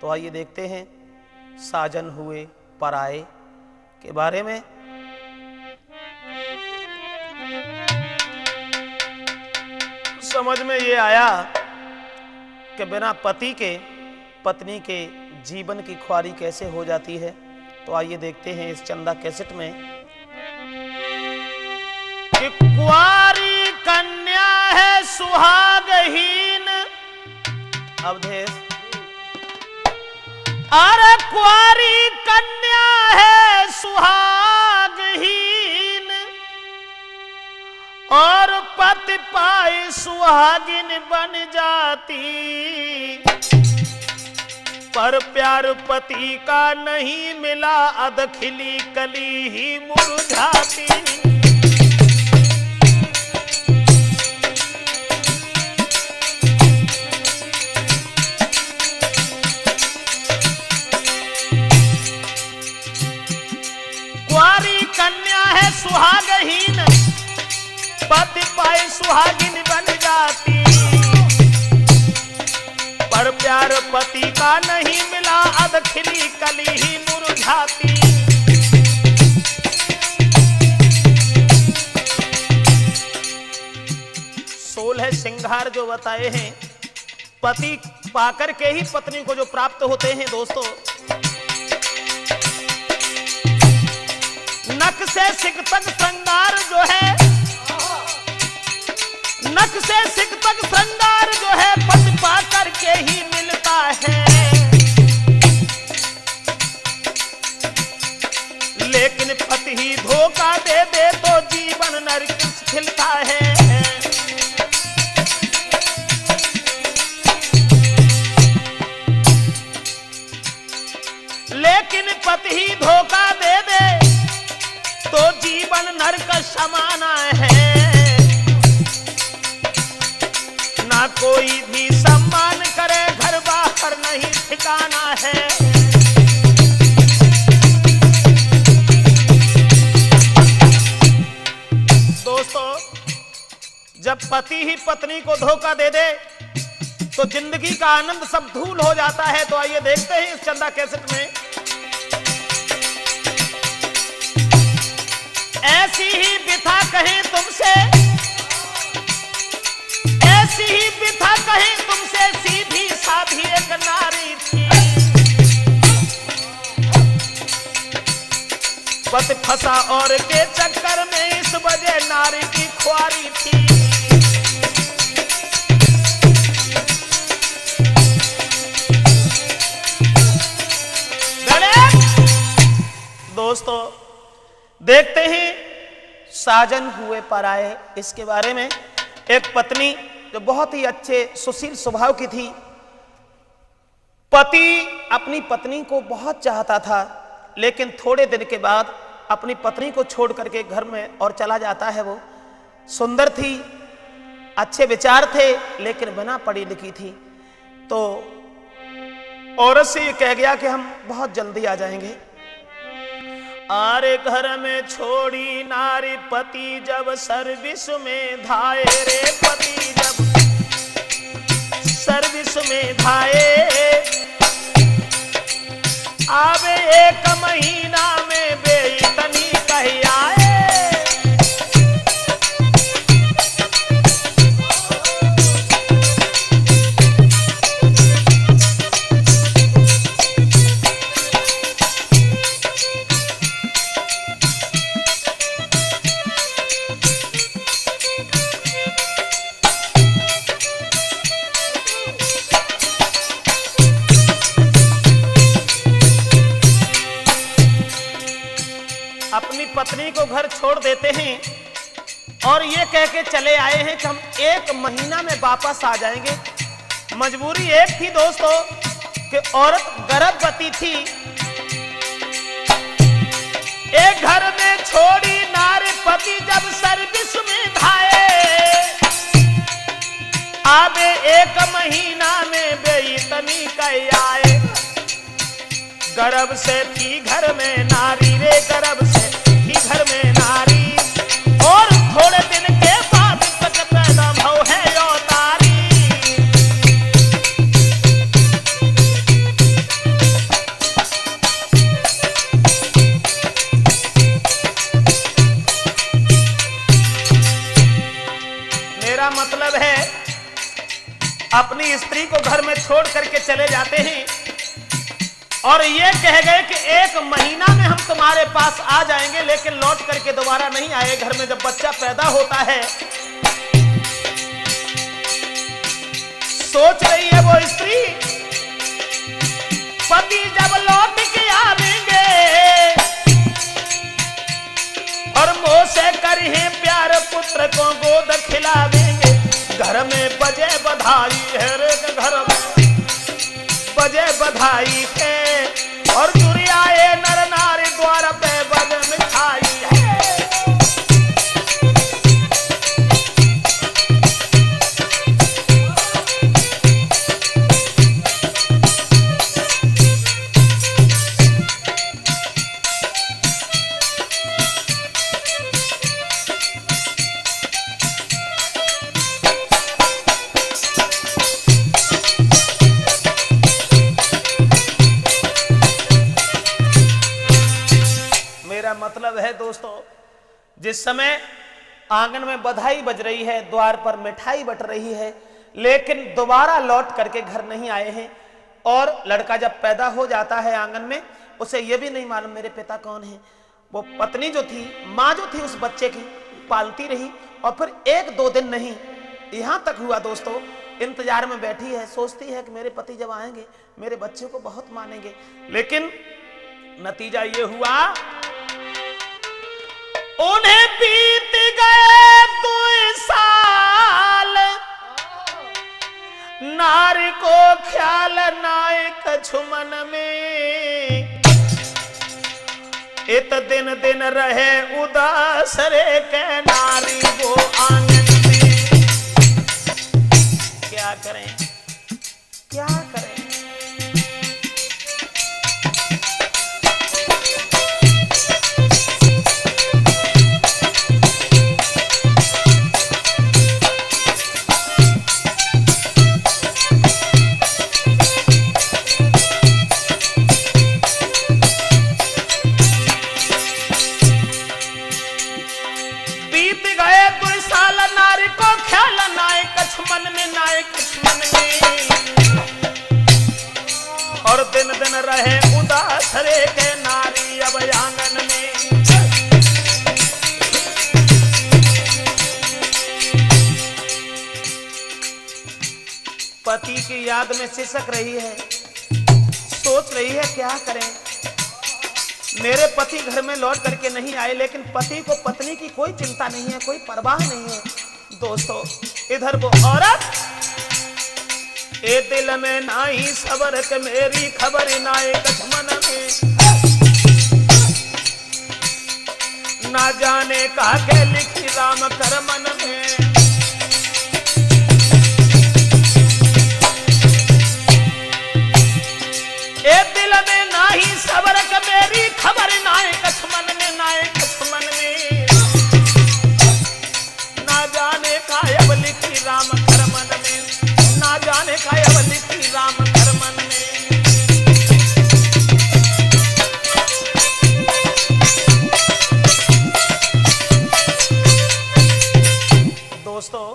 तो आइए देखते हैं साजन हुए पराए के बारे में। समझ में ये आया कि बिना पति के पत्नी के जीवन की ख्वारी कैसे हो जाती है। तो आइए देखते हैं इस चंदा कैसेट में कि कुंवारी कन्या है सुहागहीन। अवधेश, अरे कुंवारी कन्या है सुहागहीन और पति पाए सुहागिन बन जाती, पर प्यार पति का नहीं मिला अधखिली कली ही मुरझाती। कुंवारी कन्या है सुहागहीन, पति पाए सुहागिन बन जाती, पर प्यार पति का नहीं मिला अधखिली कली ही मुरझाती। सोलह श्रृंगार जो बताए हैं पति पाकर के ही पत्नी को जो प्राप्त होते हैं दोस्तों, नख से सिक तक श्रृंगार जो है, नख से सिक तक श्रृंगार जो है पति पाकर के ही मिलता है, लेकिन पति ही धोखा दे दे तो जीवन नरक खिलता है। लेकिन पति ही धोखा दे दे तो जीवन नरक समाना है, ना कोई भी सम्मान करे घर बाहर नहीं ठिकाना है। दोस्तों, जब पति ही पत्नी को धोखा दे दे तो जिंदगी का आनंद सब धूल हो जाता है। तो आइए देखते हैं इस चंदा कैसेट में ऐसी ही बिथा कहें तुमसे, ऐसी ही बिथा कहें तुमसे सीधी साधी एक नारी थी, पति फंसा और के चक्कर में इस वजह नारी की ख्वारी थी। दोस्तों, देखते हैं साजन हुए पराए इसके बारे में। एक पत्नी जो बहुत ही अच्छे सुशील स्वभाव की थी, पति अपनी पत्नी को बहुत चाहता था, लेकिन थोड़े दिन के बाद अपनी पत्नी को छोड़ करके घर में और चला जाता है। वो सुंदर थी, अच्छे विचार थे, लेकिन बिना पढ़ी लिखी थी। तो औरत से ये कह गया कि हम बहुत जल्दी आ जाएंगे। आरे घर में छोड़ी नारी पति जब सर्विस में धाए रे, पति जब सर्विस में धाए, आवे एक महीना में बेइतनी कही आए। अपनी पत्नी को घर छोड़ देते हैं और ये कह के चले आए हैं कि हम एक महीना में वापस आ जाएंगे। मजबूरी एक थी दोस्तों कि औरत गर्भवती थी। एक घर में छोड़ी नारी पति जब सर्विस में धाए, आवे एक महीना में बेइतनी कही आए। गर्भ से थी घर में नारी रे, गर्भ से थी घर में नारी, और थोड़े दिन के बाद पैदा भव है। स्त्री को घर में छोड़ करके चले जाते हैं और ये कह गए कि 1 महीना में हम तुम्हारे पास आ जाएंगे, लेकिन लौट करके दोबारा नहीं आए। घर में जब बच्चा पैदा होता है, सोच रही है वो स्त्री, पति जब लौट के आवेंगे और मोह से करें प्यार, पुत्र को गोद खिलावेंगे। घर में बजे बधाई है रे, घर में बजे बधाई है और दुरियाए नर नारी द्वार पे बज मिठाई है। मतलब है दोस्तों, जिस समय आंगन में बधाई बज रही है, द्वार पर मिठाई बट रही है, लेकिन दोबारा लौट करके घर नहीं आए हैं और लड़का जब पैदा हो जाता है आंगन में, उसे यह भी नहीं मालूम मेरे पिता कौन है। वो पत्नी जो थी, मां जो थी, उस बच्चे की पालती रही और फिर 1-2 दिन नहीं, यहां तक हुआ दोस्तों, इंतजार में बैठी है, सोचती है कि मेरे पति जब आएंगे मेरे बच्चे को बहुत मानेंगे। लेकिन नतीजा ये हुआ, उन्हें बीत गए 2 साल, नारी को ख्याल नायक छुमन में। इत दिन दिन रहे उदास रे के नारी वो आंगन में। क्या करें, क्या करें। और दिन दिन रहे उदास रे के नारी अब आंगन में। पति की याद में सिसक रही है, सोच रही है क्या करें, मेरे पति घर में लौट करके नहीं आए, लेकिन पति को पत्नी की कोई चिंता नहीं है, कोई परवाह नहीं है। दोस्तों, इधर वो औरत, ए दिल में नाही सबर के मेरी खबर नाए कछमन में। ना जाने का के लिखी राम कर मन में। ए दिल में नाही सबर के मेरी खबर नाए कछमन में, नाए कछमन में। ना जाने का अब लिखी राम कर मन में, ना जाने का अब लिखी राम कर मन में। दोस्तों,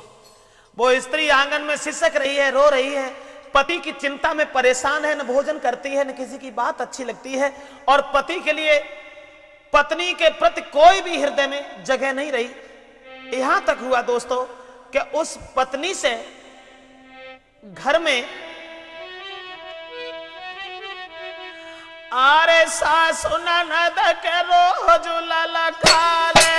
वो स्त्री आंगन में सिसक रही है, रो रही है, पति की चिंता में परेशान है, न भोजन करती है, न किसी की बात अच्छी लगती है, और पति के लिए पत्नी के प्रति कोई भी हृदय में जगह नहीं रही। यहां तक हुआ दोस्तों कि उस पत्नी से घर में आरे सासु ननद के रोज ललकारे।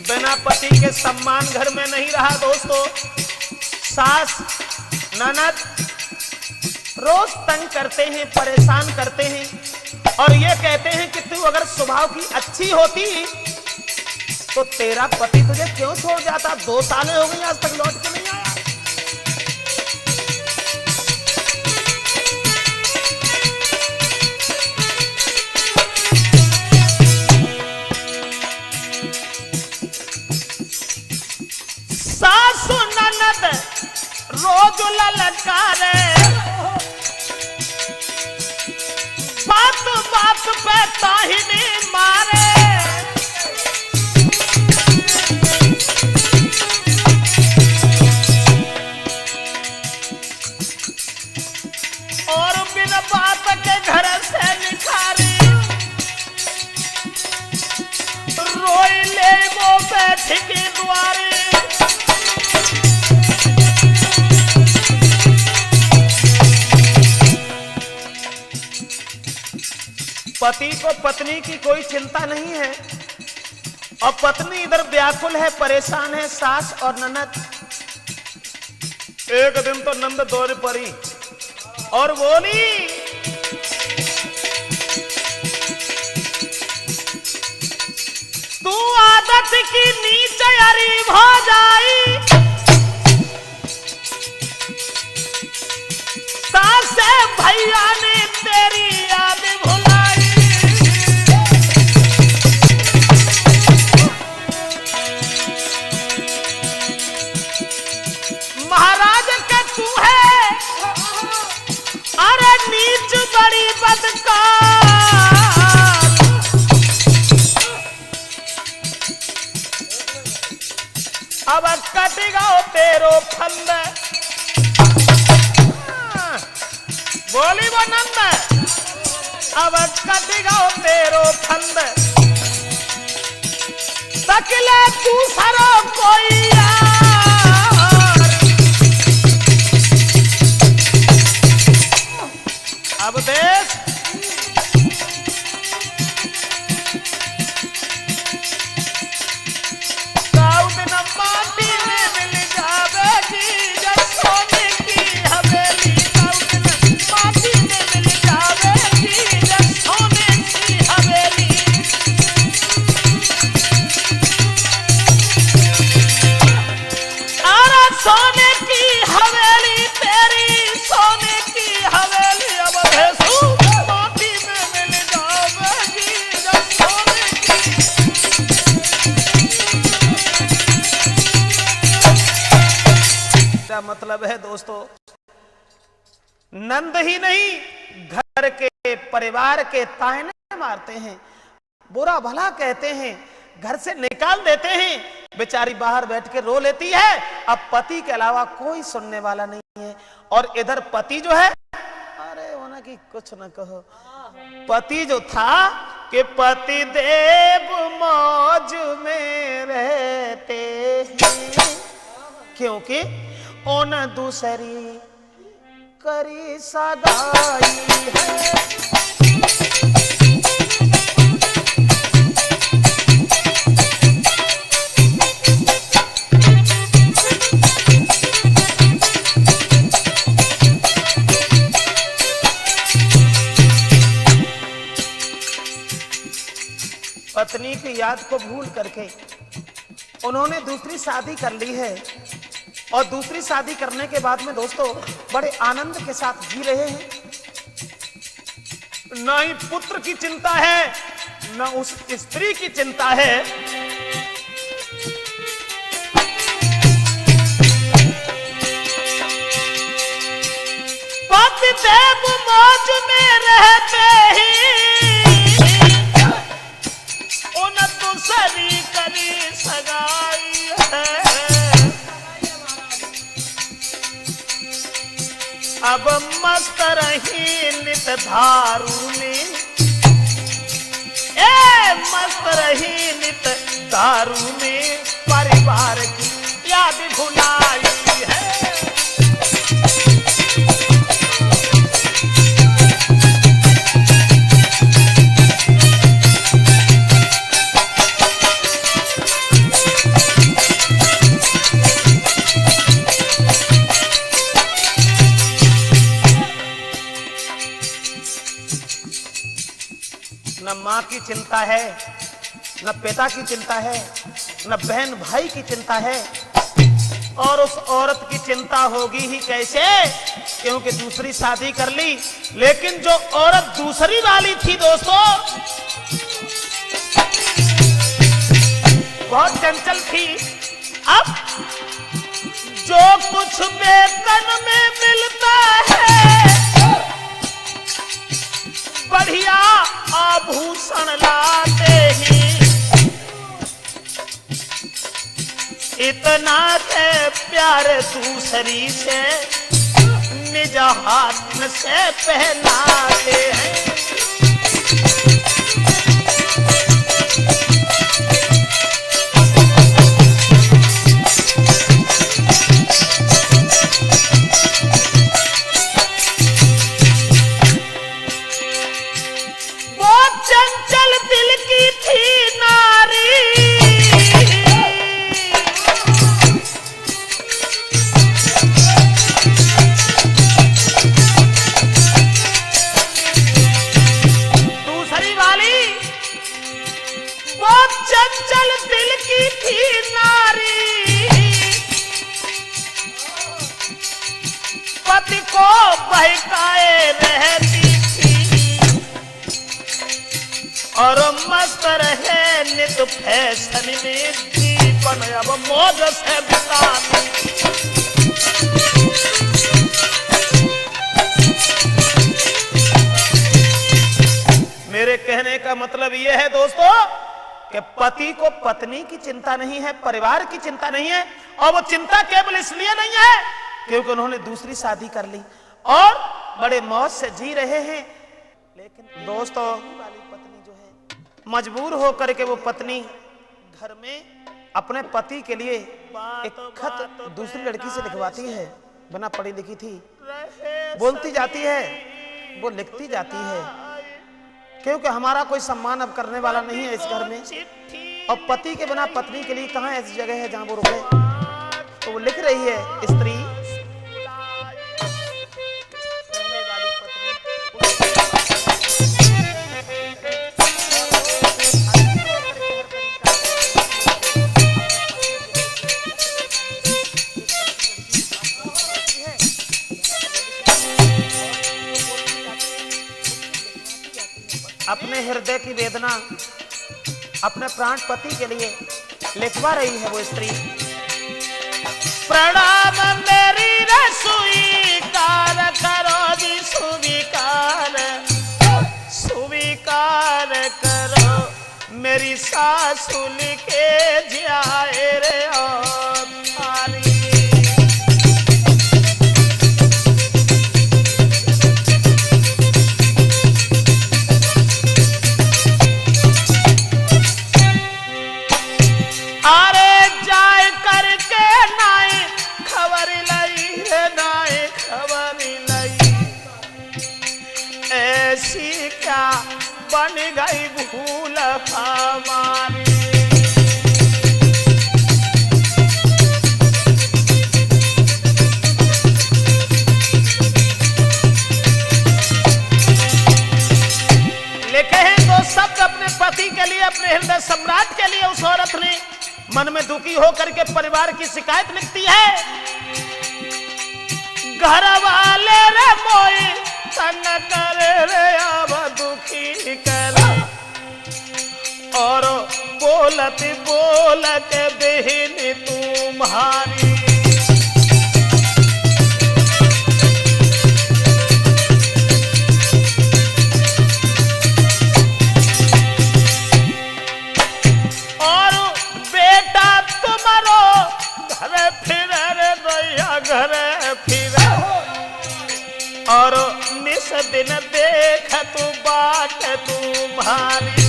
बिना पति के सम्मान घर में नहीं रहा दोस्तों। सास ननद रोज तंग करते हैं, परेशान करते हैं और ये कहते हैं कि तू अगर स्वभाव की अच्छी होती तो तेरा पति तुझे क्यों छोड़ जाता। 2 साल हो गई आज तक लौट के नहीं आया। सासु ननद रोज ललकारे, बात बात पे ताहिनी मारे। और बिना बात के घर से निखारी, रोई ले वो बैठ की द्वारी। पति को पत्नी की कोई चिंता नहीं है और पत्नी इधर व्याकुल है, परेशान है, सास और ननद। एक दिन तो नंद दौड़ पड़ी और बोली, तू आदत की नीच अरीब हो जाई, तासे भैया ने तेरी याद भुलाई। महाराज के तू है अरे नीच बड़ी बदकार, अब कटेगा तेरो फंद। बोली वो नंद, अब कटेगा तेरो फंद, तकले तू सरो कोई यार। अब देश माटी में मिल जावेगी जब सोने की हवेली, माटी में मिल जावेगी जब सोने की हवेली। अरे सोने की हवेली तेरी, सोने की हवेली। अब भेसू माटी में मिल जावेगी जब सोने की। मतलब है दोस्तों, नंद ही नहीं घर के परिवार के ताने मारते हैं, बुरा भला कहते हैं, घर से निकाल देते हैं। बेचारी बाहर बैठ के रो लेती है, अब पति के अलावा कोई सुनने वाला नहीं है। और इधर पति जो है, अरे होना की कुछ न कहो, पति जो था कि पति देव मौज में रहते हैं, क्योंकि उन दूसरी करी सगाई है। पत्नी की याद को भूल करके उन्होंने दूसरी शादी कर ली है और दूसरी शादी करने के बाद में दोस्तों बड़े आनंद के साथ जी रहे हैं। न ही पुत्र की चिंता है, न उस स्त्री की चिंता है। पति देव मौज में रहते ही उन दूसरी करी सगाई है। अब मस्त रही नित दारू में, मस्त रही नित दारू में, परिवार की याद भुलाई है। न माँ की चिंता है, न पिता की चिंता है, न बहन भाई की चिंता है, और उस औरत की चिंता होगी ही कैसे, क्योंकि दूसरी शादी कर ली। लेकिन जो औरत दूसरी वाली थी दोस्तों, बहुत चंचल थी। अब जो कुछ वेतन में मिलता है बढ़िया आभूषण लाते ही इतना के प्यार दूसरी से निज हाथ से पहनाते हैं। वो चंचल दिल की थी नारी, चंचल दिल की थी नारी, पति को बहकाए रहती थी और मस्त रहे नित फैशन में जीवन अब मौज से बिताती। मेरे कहने का मतलब यह है दोस्तों कि पति को पत्नी की चिंता नहीं है, परिवार की चिंता नहीं है, और वो चिंता केवल इसलिए नहीं है क्योंकि उन्होंने दूसरी शादी कर ली और बड़े मौज से जी रहे हैं। लेकिन दोस्तों वाली पत्नी जो है मजबूर होकर के वो पत्नी घर में अपने पति के लिए एक खत दूसरी लड़की से लिखवाती है। बिना पढ़ी लिखी थी, बोलती जाती है, वो लिखती जाती है क्योंकि हमारा कोई सम्मान अब करने वाला नहीं है इस घर में, और पति के बिना पत्नी के लिए कहां ऐसी जगह है जहां वो रुके। तो वो लिख रही है स्त्री, अपने हृदय की वेदना अपने प्राण पति के लिए लिखवा रही है वो स्त्री। प्रणाम मेरी स्वीकार करो जी, स्वीकार स्वीकार करो मेरी सासु लिखे जाए रे और थारी। अरे जाए करके नाई खबर लई है, नाई खबर लई, ऐसी क्या बन गई भूल हमारी। लिखे हैं दो शब्द अपने पति के लिए, अपने हृदय सम्राट के लिए। उस औरत ने मन में दुखी होकर के परिवार की शिकायत लिखती है। घर वाले रे मोई तंग करे रे अब दुखी कर, और बोलत बोलत बहन तुम्हारी। घर फिर और निस दिन देख तू बाट तुम्हारी।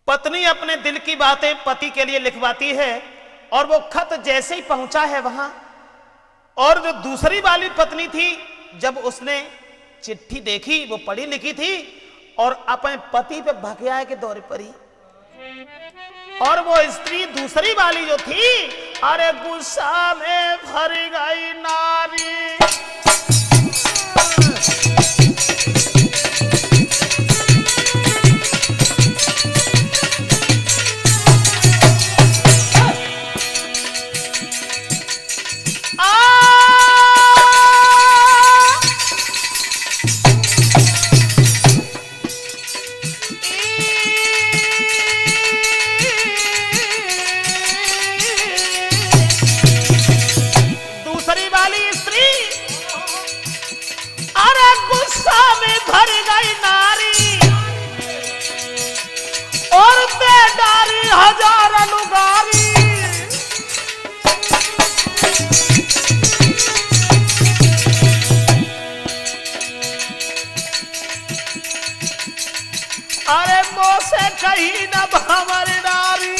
पत्नी अपने दिल की बातें पति के लिए लिखवाती है, और वो खत जैसे ही पहुंचा है वहां, और जो दूसरी वाली पत्नी थी जब उसने चिट्ठी देखी, वो पढ़ी लिखी थी और अपने पति पे भगिया के दौरे पड़ी, और वो स्त्री दूसरी वाली जो थी, अरे गुस्सा में भर गई नारी। अरे मोसे कही न भंवर नारी,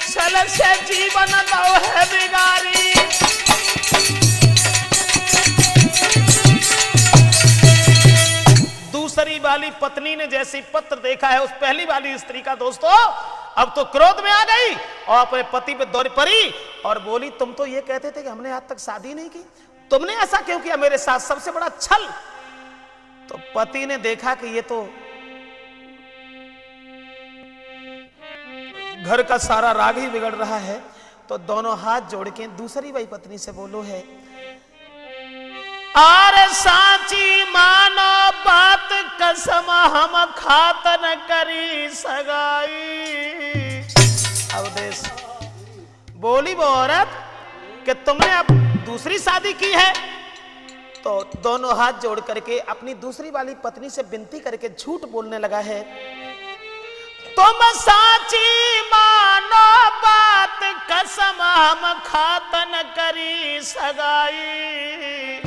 चल से जीवन लो है बिगारी। दूसरी वाली पत्नी ने जैसी पत्र देखा है उस पहली वाली स्त्री का दोस्तों, अब तो क्रोध में आ गई और अपने पति पे दौड़ पड़ी और बोली, तुम तो ये कहते थे कि हमने आज तक शादी नहीं की, तुमने ऐसा क्यों किया मेरे साथ, सबसे बड़ा छल। तो पति ने देखा कि ये तो घर का सारा राग ही बिगड़ रहा है, तो दोनों हाथ जोड़ के दूसरी वाली पत्नी से बोलो है, आरे सांची मानो बात कसम हम खात न करी सगाई। अब देश बोली वो औरत कि तुमने अब दूसरी शादी की है, तो दोनों हाथ जोड़ करके अपनी दूसरी वाली पत्नी से विनती करके झूठ बोलने लगा है, तुम सांची मानो बात कसम हम खात न करी सगाई।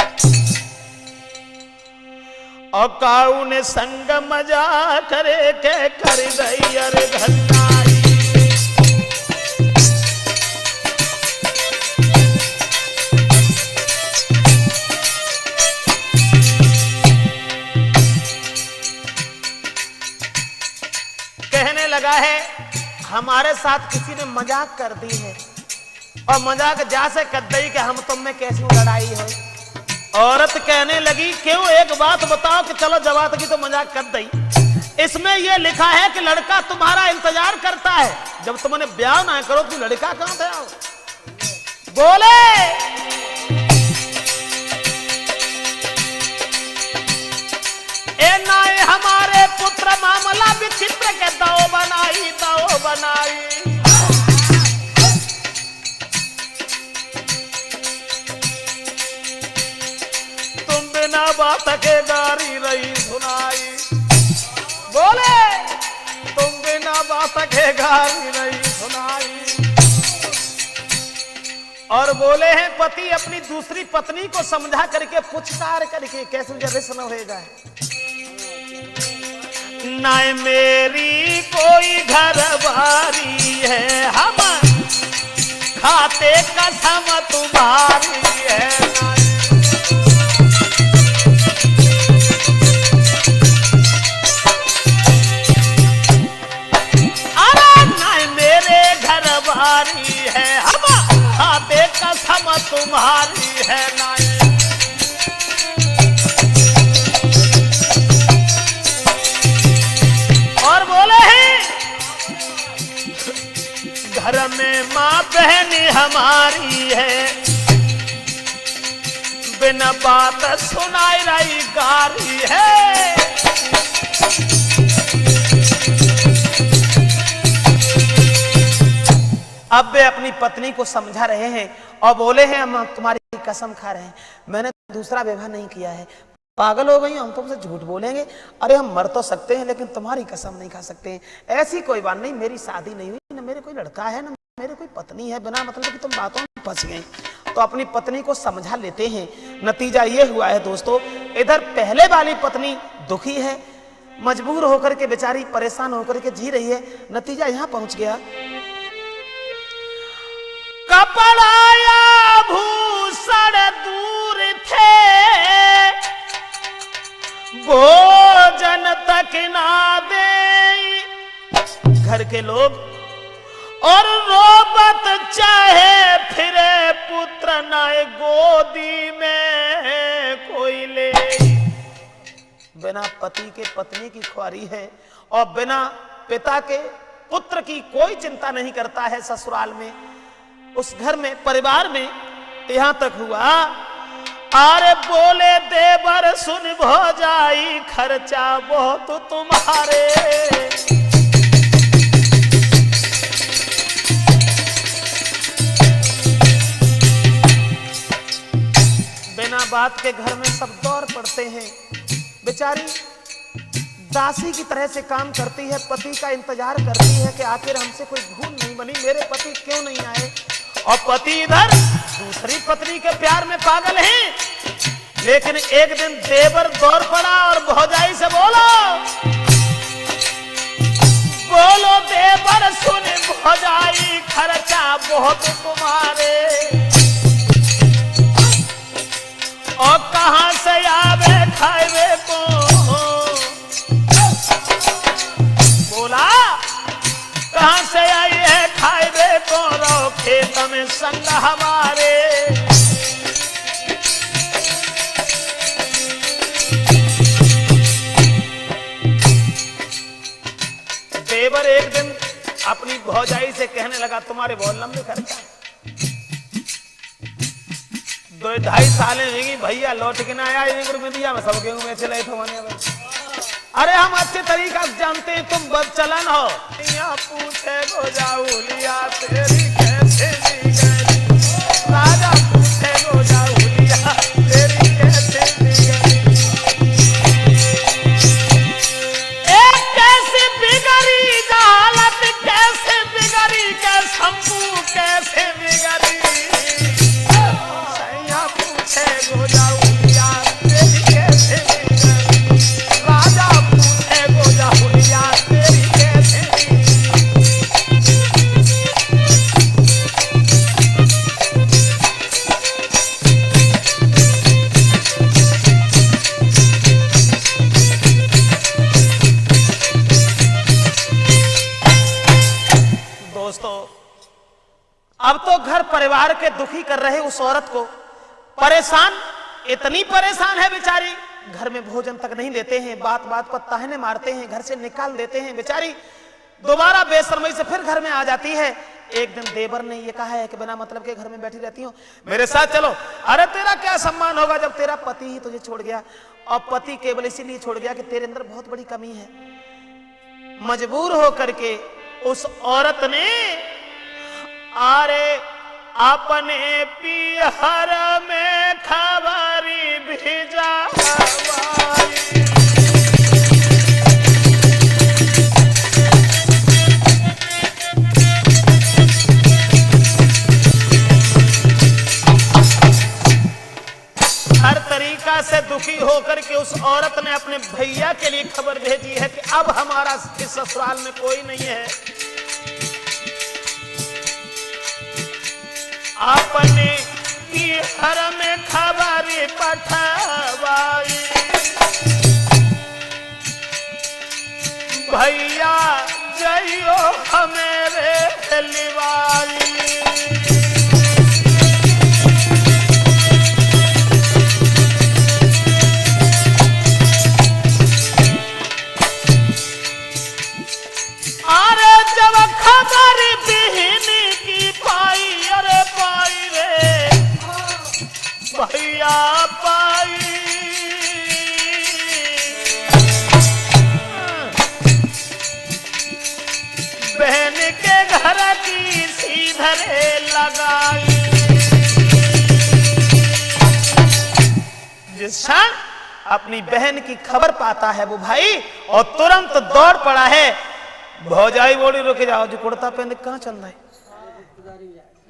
और काऊ ने संग मजा करे के कर गई अरे धन्नाई। कहने लगा है हमारे साथ किसी ने मजाक कर दी है और मजाक जा से कर दी कि हम तुम में कैसी लड़ाई है। औरत कहने लगी क्यों, एक बात बताओ कि चलो जवाब की तो मजाक कर दी। इसमें यह लिखा है कि लड़का तुम्हारा इंतजार करता है, जब तुमने ब्याह ना करो तो लड़का कहां था। बोले ए नाए हमारे पुत्र मामला विचित्र के दाव बनाई। बात के गारी रही सुनाई। बोले तुम बिना बात के गारी रही सुनाई। और बोले हैं पति अपनी दूसरी पत्नी को समझा करके पुचकार करके कैसे जैसे होएगा, ना मेरी कोई घर बारी है, हम खाते कसम तुम्हारी है। है हम खाते कसम तुम्हारी है नाई। और बोले हैं घर में माँ बहनी हमारी है, बिना बात सुनाई रही गारी है। अब वे अपनी पत्नी को समझा रहे हैं और बोले हैं हम तुम्हारी कसम खा रहे हैं, मैंने दूसरा विवाह नहीं किया है, पागल हो गई हम तुमसे झूठ बोलेंगे, अरे हम मर तो सकते हैं लेकिन तुम्हारी कसम नहीं खा सकते हैं। ऐसी कोई बात नहीं, मेरी शादी नहीं हुई, न मेरे कोई लड़का है न मेरे कोई पत्नी है, बिना मतलब कि तुम बातों में फंस गए। तो अपनी पत्नी को समझा लेते हैं। नतीजा ये हुआ है दोस्तों, इधर पहले वाली पत्नी दुखी है, मजबूर होकर के बेचारी परेशान होकर के जी रही है। नतीजा यहां पहुंच गया, कपड़ा भूषण दूर थे, भोजन तक ना दे घर के लोग, और रोबत चाहे फिरे पुत्र न गोदी में कोई ले। बिना पति के पत्नी की ख्वारी है और बिना पिता के पुत्र की कोई चिंता नहीं करता है ससुराल में, उस घर में परिवार में। यहां तक हुआ, अरे बोले देवर सुन भौजाई खर्चा बहुत तुम्हारे, बिना बात के घर में सब दौड़ पड़ते हैं। बेचारी दासी की तरह से काम करती है, पति का इंतजार करती है कि आखिर हमसे कोई भूल नहीं बनी, मेरे पति क्यों नहीं आए। और पति इधर दूसरी पत्नी के प्यार में पागल हैं। लेकिन एक दिन देवर दौड़ पड़ा और भौजाई से बोलो देवर सुन भौजाई खर्चा बहुत तुम्हारे, और कहां से आवे खावे को, बोला कहां से आई है खावे को, रो खेत में संग हमारे। देवर एक दिन अपनी भौजाई से कहने लगा तुम्हारे बहुत लंबे खर्चा, 2-2.5 साल होगी भैया लौट के ना आया में दिया मैं सब गेहूं में चले थे। अरे हम अच्छे तरीका से जानते हैं तुम बदचलन हो। यहाँ पूछे गोजाउलिया तेरी कैसे दी गई, राजा पूछे गोजाउलिया तेरी कैसे दी गई, एक कैसे बिगड़ी हालत, कैसे बिगड़ी के शंभू कैसे बिगड़ी, सैया पूछे गोजाउलिया तेरी कैसे दी गई, राजा पूछे गोजाउलिया तेरी कैसे दी गई। दोस्तों अब तो घर परिवार के दुखी कर रहे उस औरत को परेशान, इतनी परेशान है बेचारी, घर में भोजन तक नहीं देते हैं, बात बात पर ताहने मारते हैं, घर से निकाल देते हैं, बेचारी दोबारा बेशर्मी से फिर घर में आ जाती है। एक दिन देवर ने ये कहा है कि बिना मतलब के घर में बैठी रहती हो, मेरे साथ चलो। अरे तेरा क्या सम्मान होगा जब तेरा पति ही तुझे छोड़ गया, और पति केवल इसीलिए छोड़ गया कि तेरे अंदर बहुत बड़ी कमी है। मजबूर होकर के उस औरत ने अरे अपने पिहर में खबरी भेजा, हर तरीका से दुखी होकर के उस औरत ने अपने भैया के लिए खबर भेजी है कि अब हमारा इस ससुराल में कोई नहीं है, अपने पिहर में खबरी पठवाई, भैया जइयो हमेरे लिवाई। अरे जब खबर बहनी की पाई, अरे पाई रे भैया पाई, बहन के घर की सीधरे लगाई। जिस क्षण अपनी बहन की खबर पाता है वो भाई और तुरंत दौड़ पड़ा है। भौजाई बोली रुक जाओ, जो कुर्ता पहन कहां चल रहा है?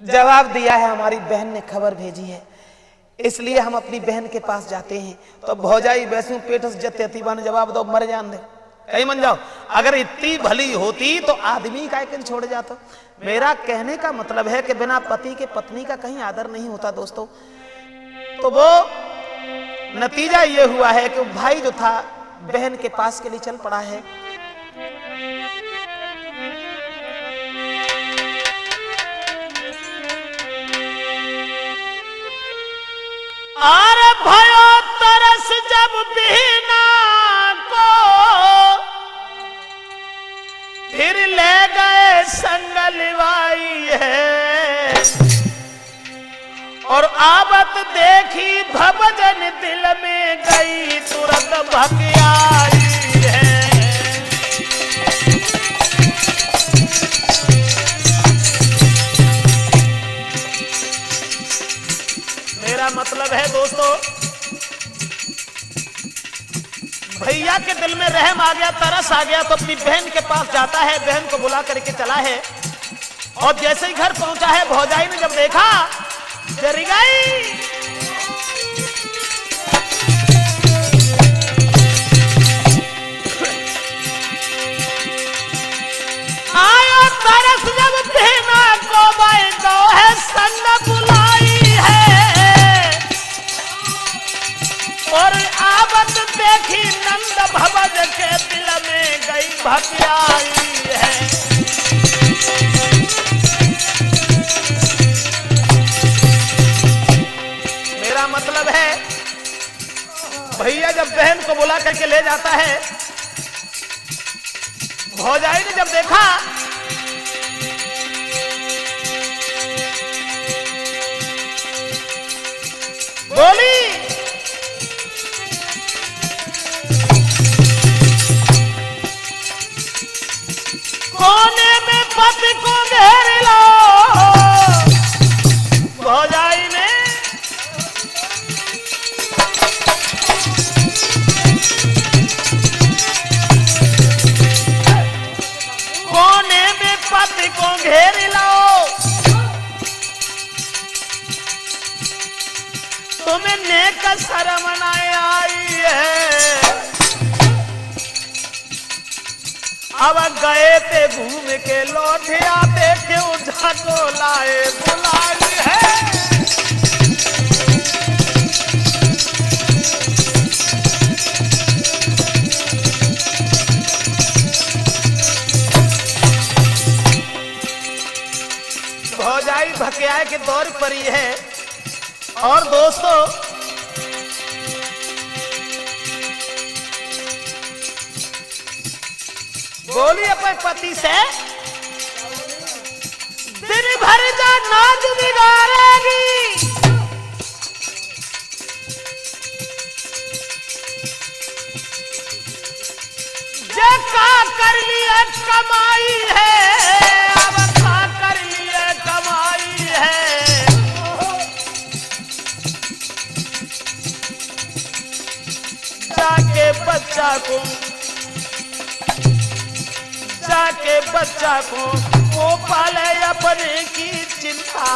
जवाब दिया है हमारी बहन ने खबर भेजी है, इसलिए हम अपनी बहन के पास जाते हैं। तो भौजाई वैसे पेट से जते अतीबा ने जवाब दो, मर जान दे कहीं मन जाओ। अगर इतनी भली होती तो आदमी का एक छोड़ जाता। मेरा कहने का मतलब है कि बिना पति के पत्नी का कहीं आदर नहीं होता दोस्तों। तो वो नतीजा ये हुआ है कि भाई जो था बहन के पास के लिए चल पड़ा है। अरे भयो तरस जब बिना को फिर ले गए संगलवाई है, और आवत देखी भवजन दिल में गई तुरंत भकियाई है। मेरा मतलब है दोस्तों, भैया के दिल में रहम आ गया, तरस आ गया, तो अपनी बहन के पास जाता है, बहन को बुला करके चला है। और जैसे ही घर पहुंचा है, भौजाई ने जब देखा डर गई। देखी नंद भवज के दिल में गई भटियाई है। मेरा मतलब है भैया जब बहन को बुला करके ले जाता है, भौजाई ने जब देखा बोली कोने में पति को घेर लो। भौजाई ने कोने में पति को घेर लो, तुम्हें नेक शर्म न आई है। अब गए थे घूम के लौटे आते क्यों झाको लाए बुलाई है। भौजाई भकियाए के दौर पर ही है। और दोस्तों बोली अपने पति से दिन भर जा नाच बिगाड़ेगी, जे का कर लिए कमाई है, अब का कर लिए कमाई है। जाके बच्चा को वो पाले अपने की चिंता।